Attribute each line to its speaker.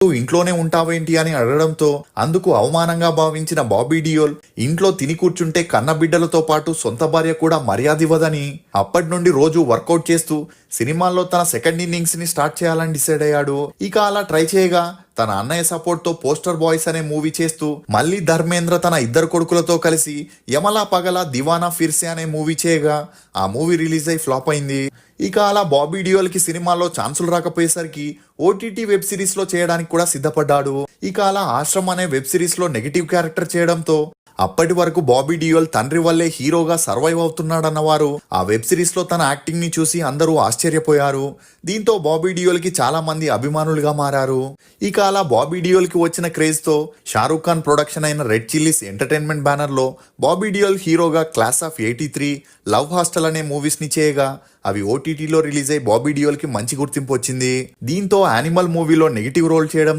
Speaker 1: నువ్వు ఇంట్లోనే ఉంటావేంటి అని అడగడంతో అందుకు అవమానంగా భావించిన బాబీ డియోల్ ఇంట్లో తిని కూర్చుంటే కన్నబిడ్డలతో పాటు సొంత భార్య కూడా మర్యాద ఇవ్వదని అప్పటి నుండి రోజు వర్కౌట్ చేస్తూ సినిమాల్లో తన సెకండ్ ఇన్నింగ్స్ ని స్టార్ట్ చేయాలని డిసైడ్ అయ్యాడు. ఇక అలా ట్రై చేయగా తన అన్నయ్య సపోర్ట్ తో పోస్టర్ బాయ్స్ అనే మూవీ చేస్తూ మళ్ళీ ధర్మేంద్ర తన ఇద్దరు కొడుకులతో కలిసి యమలా పగల దివానా ఫిర్సే అనే మూవీ చేయగా ఆ మూవీ రిలీజ్ అయి ఫ్లాప్ అయింది. ఇక అలా బాబీ డియోల్ కి సినిమాల్లో ఛాన్సులు రాకపోయేసరికి ఓటీటీ వెబ్ సిరీస్ లో చేయడానికి కూడా సిద్ధపడ్డాడు. ఇక అలా ఆశ్రమ్ అనే వెబ్ సిరీస్ లో నెగిటివ్ క్యారెక్టర్ చేయడంతో అప్పటి వరకు బాబీ డియోల్ తండ్రి వల్లే హీరోగా సర్వైవ్ అవుతున్నాడన్న వారు ఆ వెబ్ సిరీస్ లో తన యాక్టింగ్ ని చూసి అందరూ ఆశ్చర్యపోయారు. దీంతో బాబీ డియోల్ కి చాలా మంది అభిమానులుగా మారారు. ఇక అలా బాబీ డియోల్ కి వచ్చిన క్రేజ్ తో షారూక్ ఖాన్ ప్రొడక్షన్ అయిన రెడ్ చిల్లీస్ ఎంటర్టైన్మెంట్ బ్యానర్ లో బాబీ డియోల్ హీరోగా క్లాస్ ఆఫ్ 83, లవ్ హాస్టల్ అనే మూవీస్ ని చేయగా అవి ఓటీటీలో రిలీజ్ అయి బాబీ డియోల్ కి మంచి గుర్తింపు వచ్చింది. దీంతో యానిమల్ మూవీలో నెగిటివ్ రోల్ చేయడం